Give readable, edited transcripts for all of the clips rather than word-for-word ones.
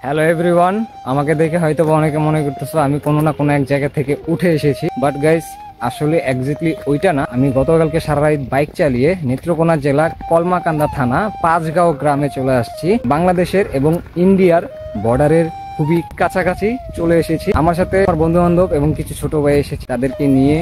Hello everyone, আমাকে দেখে হয়তো অনেকে মনে করতেছো আমি কোনো না কোনো এক জায়গা থেকে উঠে এসেছি, বাট গাইস আসলে এক্স্যাক্টলি ওইটা না। আমি গতকালকে সারা রাত বাইক চালিয়ে নেত্রকোনা জেলার কলমাকান্দা থানা পাঁচগাঁও গ্রামে চলে আসছি। বাংলাদেশের এবং ইন্ডিয়ার বর্ডারের খুবই কাছাকাছি চলে এসেছি। আমার সাথে আমার বন্ধু বান্ধব এবং কিছু ছোট ভাই এসেছে, তাদেরকে নিয়ে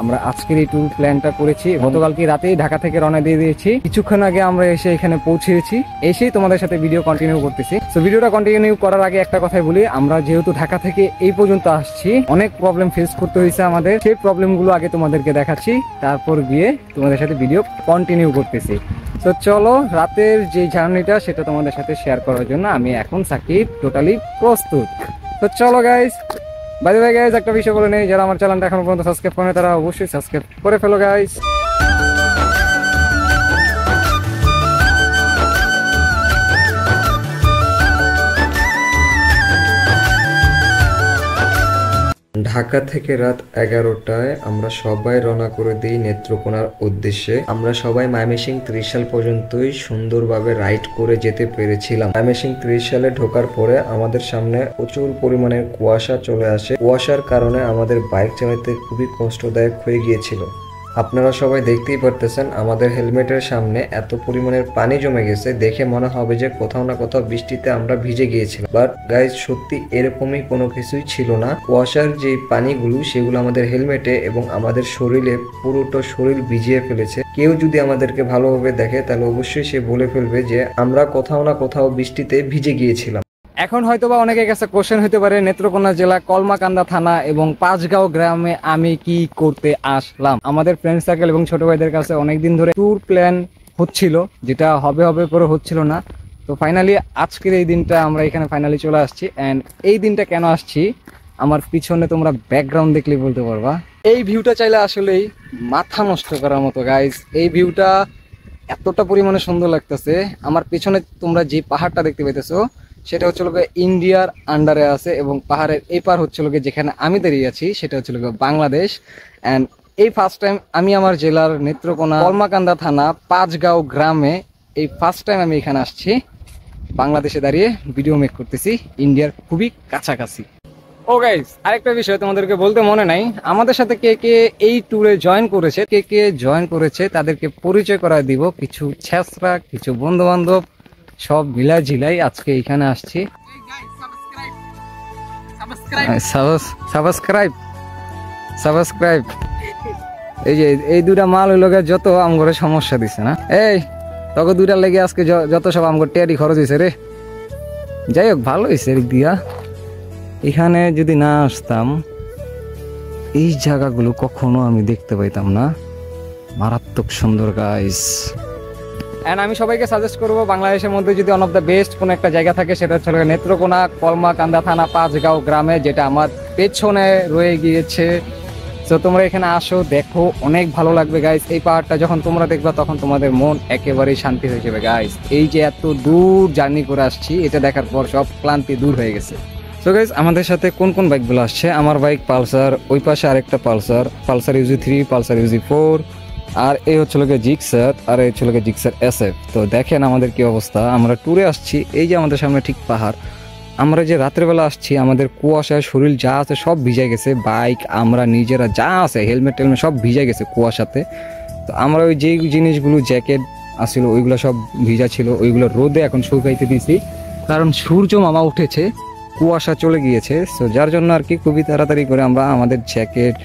আমরা আজকের এই ট্যুর প্ল্যানটা করেছি। গতকালকে রাতেই ঢাকা থেকে রওনা দিয়ে দিয়েছি, কিছুক্ষণ আগে আমরা এসে এখানে পৌঁছেছি। এসেই তোমাদের সাথে ভিডিও কন্টিনিউ করতেছি। তো ভিডিওটা কন্টিনিউ করার আগে একটা কথাই বলি, আমরা যেহেতু ঢাকা থেকে এই পর্যন্ত আসছি, অনেক প্রবলেম ফেস করতে হয়েছে আমাদের। সেই প্রবলেমগুলো আগে তোমাদেরকে দেখাচ্ছি, তারপর গিয়ে তোমাদের সাথে ভিডিও কন্টিনিউ করতেছি। তো চলো, রাতের যে জার্নিটা সেটা তোমাদের সাথে শেয়ার করার জন্য আমি এখন সাকিব টোটালি প্রস্তুত। তো চলো গাইস। বাই বাই গাইস, একটা বিষয় বলে নেই, যারা আমার চ্যানেলটা এখনো পর্যন্ত সাবস্ক্রাইব করেনি তারা অবশ্যই সাবস্ক্রাইব করে ফেলো গাইস। ঢাকা থেকে রাত 11টায় আমরা সবাই রওনা করে দিই নেত্রকোনার উদ্দেশ্যে। আমরা সবাই ময়মনসিংহ 30 সাল পর্যন্তই সুন্দরভাবে রাইড করে যেতে পেরেছিলাম। ময়মনসিংহ 30 সালে ঢোকার পরে আমাদের সামনে প্রচুর পরিমাণের কুয়াশা চলে আসে। কুয়াশার কারণে আমাদের বাইক চালাতে খুবই কষ্টদায়ক হয়ে গিয়েছিল। আপনারা সবাই দেখতেই পারতেছেন আমাদের হেলমেটের সামনে এত পরিমাণের পানি জমে গেছে, দেখে মনে হবে যে কোথাও না কোথাও বৃষ্টিতে আমরা ভিজে গিয়েছিলাম। বাট গাইজ, সত্যি এরকমই কোনো কিছুই ছিল না। কুয়াশার যে পানিগুলো সেগুলো আমাদের হেলমেটে এবং আমাদের শরীরে পুরোটা শরীর ভিজিয়ে ফেলেছে। কেউ যদি আমাদেরকে ভালোভাবে দেখে তাহলে অবশ্যই সে বলে ফেলবে যে আমরা কোথাও না কোথাও বৃষ্টিতে ভিজে গিয়েছিলাম। এখন হয়তোবা অনেকের কাছে কোশ্চেন হতে পারে, নেত্রকোনা জেলা কলমাকান্দা থানা এবং পাঁচগাঁও গ্রামে আমি কি করতে আসলাম। আমাদের ফ্রেন্ড সার্কেল এবং ছোট ভাইদের কাছে অনেকদিন ধরে ট্যুর প্ল্যান হচ্ছিল, যেটা হবে হবে করে হচ্ছিল না। তো ফাইনালি আজকের এই দিনটা আমরা এখানে ফাইনালি চলে আসছি। অ্যান্ড এই দিনটা কেন আসছি, আমার পিছনে তোমরা ব্যাকগ্রাউন্ড দেখলেই বলতে পারবা। এই ভিউটা চাইলে আসলেই মাথা নষ্ট করার মতো গাইজ। এই ভিউটা এতটা পরিমাণে সুন্দর লাগতেছে। আমার পিছনে তোমরা যে পাহাড়টা দেখতে পাইতেছো সেটা হচ্ছে লোকে ইন্ডিয়ার আন্ডারে আছে, এবং পাহাড়ের এই পার হচ্ছে লোকে যেখানে আমি দাঁড়িয়ে আছি সেটা হচ্ছে লোকে বাংলাদেশ। অ্যান্ড এই ফার্স্ট টাইম আমি আমার জেলার নেত্রকোনা কলমাকান্দা থানা পাঁচগাঁও গ্রামে এই ফার্স্ট টাইম আমি এখানে আসছি। বাংলাদেশে দাঁড়িয়ে ভিডিও মেক করতেছি, ইন্ডিয়ার খুবই কাছাকাছি। ও গাইস, আরেকটা বিষয় তোমাদেরকে বলতে মনে নাই, আমাদের সাথে কে কে এই ট্যুরে জয়েন করেছে, কে কে জয়েন করেছে তাদেরকে পরিচয় করায় দিব। কিছু ছেসরা, কিছু বন্ধু বান্ধব, সব মিলা ঝিলাই আজকে এখানে আসছি। সাবস্ক্রাইব। এই যে এই দুটা মাল হইল যত আমগরে সমস্যা দিছে না, এই তখন দুইটা লেগে আজকে যত সব আমগর টেয়ারি খরচ হয়েছে রে। যাই হোক, ভালো হয়েছে এদিক দিয়া। এখানে যদি না আসতাম এই জায়গাগুলো কখনো আমি দেখতে পাইতাম না। মারাত্মক সুন্দর গাইস। অ্যান্ড আমি সবাইকে সাজেস্ট করবো, বাংলাদেশের মধ্যে যদি ওয়ান অফ দ্য বেস্ট কোনো একটা জায়গা থাকে সেটা হচ্ছে নেত্রকোনা কলমাকান্দা থানা পাঁচগাঁও গ্রামে, যেটা আমার পেছনে রয়ে গিয়েছে। তো তোমরা এখানে আসো, দেখো, অনেক ভালো লাগবে গাইস। এই পাহাড়টা যখন তোমরা দেখবা তখন তোমাদের মন একেবারেই শান্তি হয়ে যাবে গাইস। এই যে এত দূর জার্নি করে আসছি, এটা দেখার পর সব ক্লান্তি দূর হয়ে গেছে। সো গাইস, আমাদের সাথে কোন কোন বাইকগুলো আসছে, আমার বাইক পালসার, ওই পাশে আরেকটা পালসার ইউজি 3, পালসার ইউজি 4, আর এই হচ্ছে লোকে জিক্সার, আর এই হচ্ছে লোকে জিক্সার SF। তো দেখেন আমাদের কি অবস্থা। আমরা ট্যুরে আসছি, এই যে আমাদের সামনে ঠিক পাহাড়। আমরা যে রাতের বেলা আসছি, আমাদের কুয়াশায় শরীর যা আছে সব ভিজে গেছে। বাইক, আমরা নিজেরা যা আছে, হেলমেট টেলমেট সব ভিজে গেছে কুয়াশাতে। তো আমরা ওই যে জিনিসগুলো জ্যাকেট আসছিল ওইগুলো সব ভিজা ছিল, ওইগুলো রোদে এখন শুকাইতে দিয়েছি, কারণ সূর্য মামা উঠেছে, কুয়াশা চলে গিয়েছে। সো যার জন্য আর কি খুবই তাড়াতাড়ি করে আমরা আমাদের জ্যাকেট,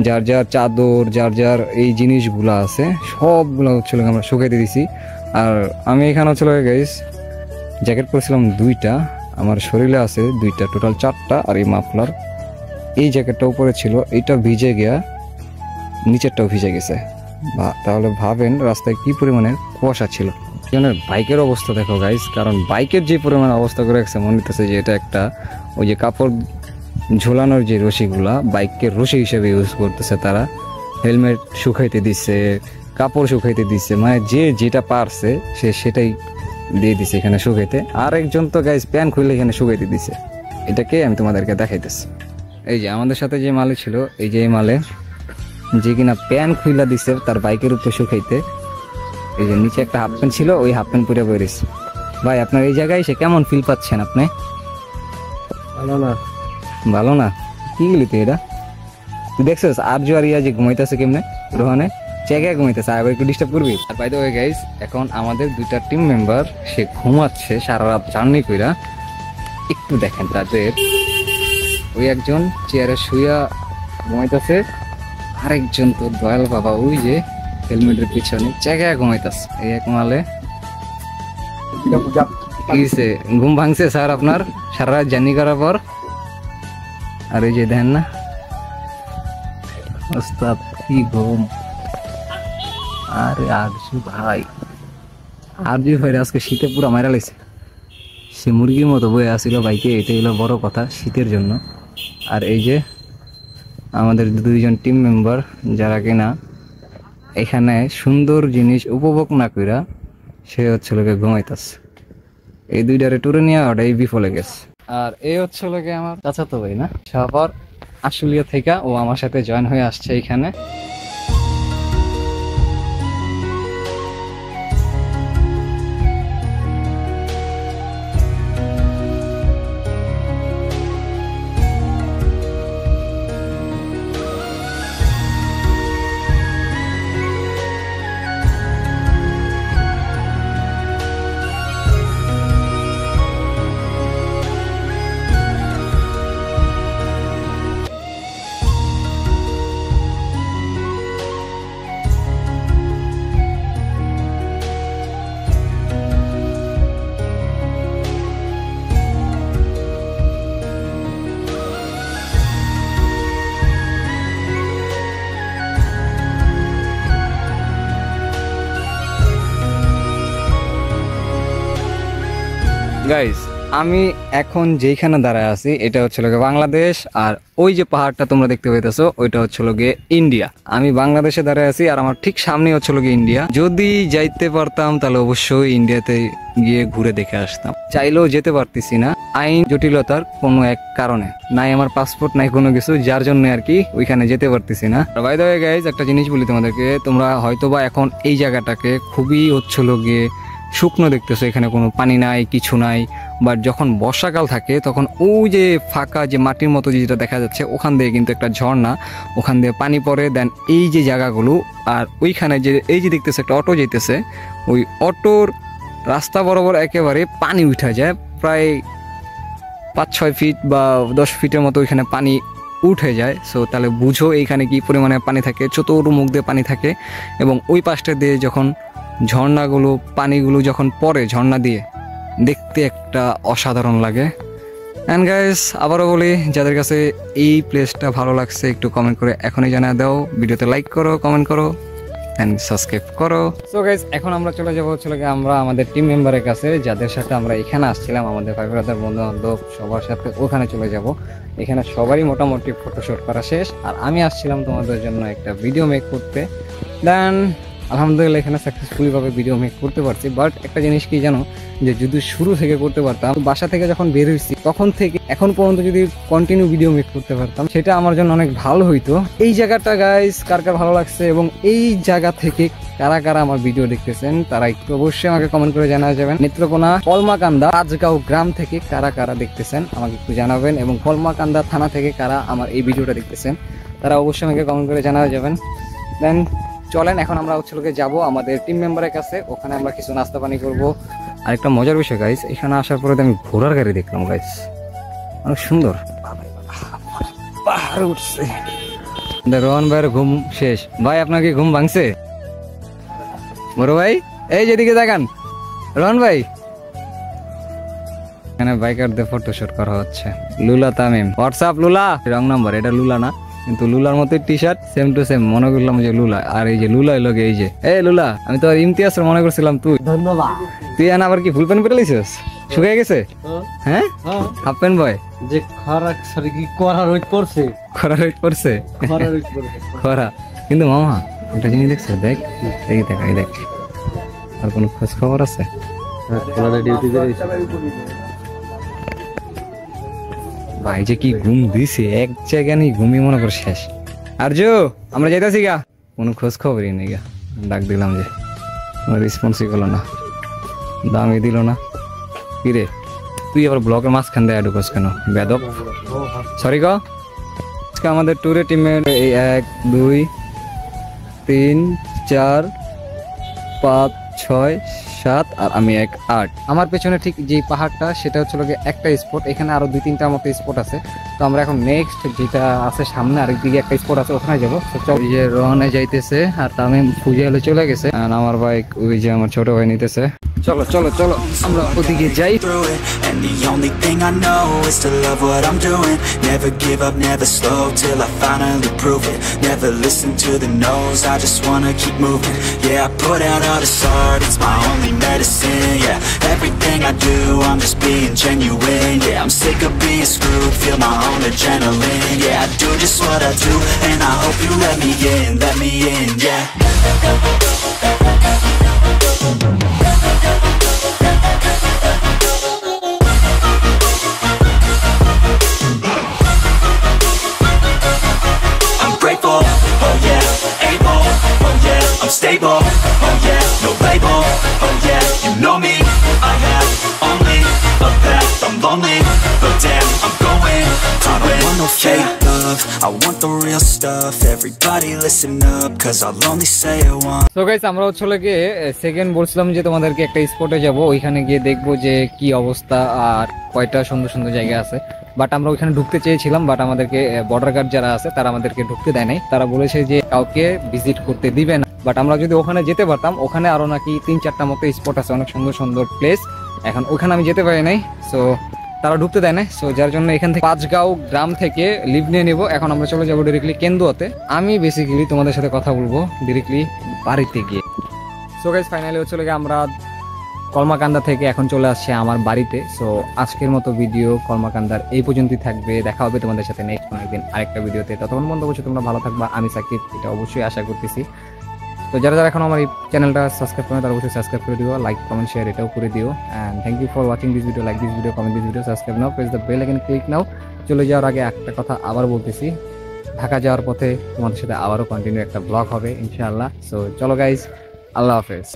যার যার চাদর, যার যার এই জিনিসগুলো আছে সবগুলো হচ্ছিল আমরা শুকাইতে দিছি। আর আমি এখানে হচ্ছিল গাইস জ্যাকেট পরেছিলাম 2টা, আমার শরীরে আছে 2টা, টোটাল 4টা। আর এই মাফলার, এই জ্যাকেটটা উপরে ছিল, এইটা ভিজে গিয়া নিচেরটাও ভিজে গেছে। তাহলে ভাবেন রাস্তায় কি পরিমাণের কুয়াশা ছিল। বাইকের অবস্থা দেখো গাইস, কারণ বাইকের যে পরিমাণ অবস্থা করে রাখছে, মনে হচ্ছে যে এটা একটা ওই যে কাপড় ঝোলানোর যে রশিগুলা, বাইককে রশি হিসেবে ইউজ করতেছে তারা। হেলমেট শুকাইতে দিচ্ছে, কাপড় শুকাইতে দিচ্ছে, মানে যে যেটা পারছে সে সেটাই দিয়ে দিছে এখানে শুকাইতে। আর একজন তো গাইস প্যান্ট খুলে এখানে শুকাইতে দিছে। এটাকে আমি তোমাদেরকে দেখাইতেছি। এই যে আমাদের সাথে যে মালে ছিল, এই যে এই মালে যে কিনা প্যান্ট খুইলা দিছে তার বাইকের উপরে শুকাইতে। এই যে নিচে একটা হাফ প্যান্ট ছিল, ওই হাফ প্যান্ট পরে বেরিয়েছে। ভাই আপনার এই জায়গায় এসে কেমন ফিল পাচ্ছেন আপনি? ভালো না। ভালো না? কি গেলি তুই এটা? তুই দেখছিস আরজু আর ইয়া যে ঘুমাইতেছে কেমনে রোহানে চেকে ঘুমাইতেছে, আবার একটু ডিস্টার্ব করবি? আর বাই দ্য ওয়ে গাইস, এখন আমাদের দুইটা টিম মেম্বার সে ঘুমাচ্ছে সারা রাত জার্নি কইরা। একটু দেখেন তাদের, ওই একজন চেয়ারে শুয়া ঘুমাইতেছে, আরেকজন তো দয়াল বাবা ওই যে হেলমেটের পিছনে চেকে ঘুমাইতেছে। এই এক মালে ঘুম ভাঙছে স্যার আপনার সারা রাত জার্নি করার পর? আর এই যে দেখেন না ওস্তাদ কি ঘুম। আরে আরজু ভাই, আরজু ভাই আজকে শীতে পুরো মাইরা লাইছে, সে মুরগির মতো বয়ে আসছিল বাইকে, এটাই হলো বড় কথা শীতের জন্য। আর এই যে আমাদের দুইজন টিম মেম্বার যারা কিনা এখানে সুন্দর জিনিস উপভোগ না কইরা সে হচ্ছে লোকে ঘুমাইতেছে। এই দুইটারে টুরে নিয়ে ওটাই বিফলে গেছে। আর এই হচ্ছে লোকে আমার চাচাতো ভাই না, সবার আশুলিয়া থেকে ও আমার সাথে জয়েন হয়ে আসছে এখানে। গাইস, আমি এখন যেখানে দাঁড়ায় আছি এটা হচ্ছে লোকে বাংলাদেশ, আর ওই যে পাহাড়টা তোমরা দেখতে পাইতেছো ওইটা হচ্ছে লোকে ইন্ডিয়া। আমি বাংলাদেশে দাঁড়ায় আছি আর আমার ঠিক সামনে হচ্ছে লোকে ইন্ডিয়া। যদি যাইতে পারতাম তাহলে অবশ্যই ইন্ডিয়াতে গিয়ে ঘুরে দেখে আসতাম, চাইলেও যেতে পারতেছি না আইন জটিলতার কোনো এক কারণে। নাই আমার পাসপোর্ট নাই কোনো কিছু, যার জন্য আর কি ওইখানে যেতে পারতেছি না। বাই দ্য ওয়ে গাইস, একটা জিনিস বলি তোমাদেরকে, তোমরা হয়তোবা এখন এই জায়গাটাকে খুবই হচ্ছে লোকে শুকনো দেখতেছো, এখানে কোনো পানি নাই কিছু নাই। বাট যখন বর্ষাকাল থাকে তখন ওই যে ফাঁকা যে মাটির মতো যেটা দেখা যাচ্ছে ওখান দিয়ে কিন্তু একটা ঝর্ণা, ওখান দিয়ে পানি পড়ে। দেন এই যে জায়গাগুলো, আর ওইখানে যে এই যে দেখতেছে একটা অটো যেতেছে, ওই অটোর রাস্তা বরাবর একেবারে পানি উঠা যায়, প্রায় 5-6 ফিট বা 10 ফিটের মতো ওইখানে পানি উঠে যায়। সো তাহলে বুঝো এইখানে কি পরিমাণে পানি থাকে, চতুর্মুখ দিয়ে পানি থাকে। এবং ওই পাশটা দিয়ে যখন ঝর্ণাগুলো পানিগুলো যখন পড়ে ঝর্ণা দিয়ে, দেখতে একটা অসাধারণ লাগে। অ্যান্ড গাইস, আবারও বলি, যাদের কাছে এই প্লেসটা ভালো লাগছে একটু কমেন্ট করে এখনই জানিয়ে দাও, ভিডিওতে লাইক করো, কমেন্ট করো এন্ড সাবস্ক্রাইব করো। সো গাইস, এখন আমরা চলে যাবো হচ্ছে আমরা আমাদের টিম মেম্বারের কাছে, যাদের সাথে আমরা এখানে আসছিলাম, আমাদের ভাই ব্রাদার বন্ধু বান্ধব সবার সাথে ওখানে চলে যাব। এখানে সবারই মোটামুটি ফটোশুট করা শেষ, আর আমি আসছিলাম তোমাদের জন্য একটা ভিডিও মেক করতে। দেন আলহামদুলিল্লাহ এখানে সাকসেসফুলি ভাবে ভিডিও মেক করতে পারছি। বাট একটা জিনিস কি জানো, যে যদি শুরু থেকে করতে পারতাম, বাসা থেকে যখন বের হয়েছি তখন থেকে এখন পর্যন্ত যদি কন্টিনিউ ভিডিও মেক করতে পারতাম, সেটা আমার জন্য অনেক ভালো হইতো। এই জায়গাটা গাইস কার কার ভালো লাগছে এবং এই জায়গা থেকে কারা কারা আমার ভিডিও দেখতেছেন তারা একটু অবশ্যই আমাকে কমেন্ট করে জানা যাবেন। নেত্রকোনা কলমাকান্দা রাজগাঁও গ্রাম থেকে কারা কারা দেখতেছেন আমাকে একটু জানাবেন, এবং কলমাকান্দা থানা থেকে কারা আমার এই ভিডিওটা দেখতেছেন তারা অবশ্যই আমাকে কমেন্ট করে জানা যাবেন। দেন চলেন এখন আমরা হচ্ছে যাবো আমাদের টিম মেম্বারের কাছে, ওখানে আমরা কিছু নাস্তা পানি করবো। আর একটা মজার বিষয় গাইস, এখানে আসার পরে আমি ঘোড়ার গাড়ি দেখলাম গাইস, অনেক সুন্দর, পাহাড় উঠছে। রোহন ভাইয়ের ঘুম শেষ। ভাই আপনার কি ঘুম ভাঙছে? বড় ভাই এই যেদিকে দেখান, রোহন ভাই এখানে বাইকারদের ফটোশুট করা হচ্ছে। লুলা তামিম, হোয়াটসঅ্যাপ লুলা, রং নাম্বার, এটা লুলা না কিন্তু লুলার মতো T shirt, same to same, মনে করলাম যে লুলা। আর এই যে লুলা এলো, এই যে এই লুলা, আমি তো ইমতিয়াজ মনে করছিলাম তুই। ধন্যবাদ। তুই এনে আবার কি ফুল প্যান্ট পরে লাইছিস? শুকিয়ে গেছে? হ্যাঁ, হাফ প্যান্ট বয় যে খরা সরি কি খরা রোদ পড়ছে, খরা রোদ পড়ছে, খরা রোদ পড়ছে খরা। কিন্তু মামা একটা জিনিস দেখছো, দেখ এই দেখ, এই দেখ, আর কোনো খোঁজ খবর আছে? খরা ডিউটি করে ভাই যে কি ঘুম দিছে, এক জায়গা নেই ঘুমিয়ে মনে করে শেষ। আর জো আমরা যাইতাছি গা, কোনো খোঁজ খবরই নেই গা। ডাক দিলাম যে রেসপন্সই করলো না, দামই দিল না। কি রে তুই আবার ব্লকের মাঝখান দিয়ে ঢুকোস কেন বেদব? সরি গো। আজকে আমাদের ট্যুরে টিমের 1 2 3 4 5 6 7 আর আমি 1 8। আমার পেছনে ঠিক যে পাহাড়টা সেটা হচ্ছে একটা স্পট, এখানে আরো 2-3টার মতো স্পট আছে। তো আমরা এখন নেক্সট যেটা আছে সামনে আরেক দিকে একটা স্পট আছে, ওখানে যাবো। ওই যে রওনা যাইতেছে আর তামিম ফুজে হলে চলে গেছে, আর আমার বাইক ওই যে আমার ছোট ভাই নিতেছে। চলো চলো চলো আমরা ওদিকে যাই। through it, and the only thing I know is to love what I'm doing. Never give up, never slow till I finally prove it. Never listen to the no's, I just wanna keep moving. Yeah, I put out all this art, it's my only medicine. Yeah, everything I do, I'm just being genuine. Yeah, I'm sick of being screwed, feel my own adrenaline. Yeah, I do just what I do, and I hope you let me in, yeah. Grateful, oh yeah, able, oh yeah, I'm stable, oh yeah, no label, oh yeah, you know me, I have only a path, I'm lonely, but damn, I'm going to win. I don't want no fake love, I want the real stuff, everybody listen up, cause I'll only say it once. তো guys আমরা হচ্ছে গিয়ে second বলছিলাম যে তোমাদেরকে একটা স্পটে যাব, ওইখানে গিয়ে দেখবো যে কি অবস্থা আর কয়টা সুন্দর সুন্দর জায়গা আছে। বাট আমরা ওইখানে ঢুকতে চেয়েছিলাম, বাট আমাদেরকে বর্ডার গার্ড যারা আছে তারা আমাদেরকে ঢুকতে দেয় নাই। তারা বলেছে যে কাউকে ভিজিট করতে দিবে না। বাট আমরা যদি ওখানে যেতে পারতাম, ওখানে আরো নাকি 3-4টা মতো স্পট আছে, অনেক সুন্দর সুন্দর প্লেস। এখন ওখানে আমি যেতে পারি নাই, সো তারা ঢুকতে দেয় না। সো যার জন্য এখান থেকে 5গাঁও গ্রাম থেকে লিভ নিয়ে নেবো। এখন আমরা চলে যাবো ডিরেক্টলি কেন্দুয়াতে। আমি বেসিক্যালি তোমাদের সাথে কথা বলবো ডিরেক্টলি বাড়িতে গিয়ে। সো গাইস ফাইনালি হচ্ছে আমরা কলমাকান্দা থেকে এখন চলে আসছে আমার বাড়িতে। সো আজকের মতো ভিডিও কলমাকান্দার এই পর্যন্তই থাকবে। দেখা হবে তোমাদের সাথে নেক্সট কোনো একদিন আরেকটা ভিডিওতে। ততক্ষণ বন্ধু অবশ্যই তোমরা ভালো থাকবা, আমি সাকিব, এটা অবশ্যই আশা করতেছি। তো যারা যারা এখন আমার এই চ্যানেলটা সাবস্ক্রাইব করে তারা অবশ্যই সাবস্ক্রাইব করে দিও, লাইক কমেন্ট শেয়ার এটাও করে দিও। And thank you for watching this video, like this video, comment this video, subscribe now, press the bell icon, click now. চলে যাওয়ার আগে একটা কথা আবার বলতেছি, ঢাকা যাওয়ার পথে তোমাদের সাথে আবারও কন্টিনিউ একটা ব্লগ হবে ইনশাআল্লাহ। সো চলো গাইজ, আল্লাহ হাফেজ।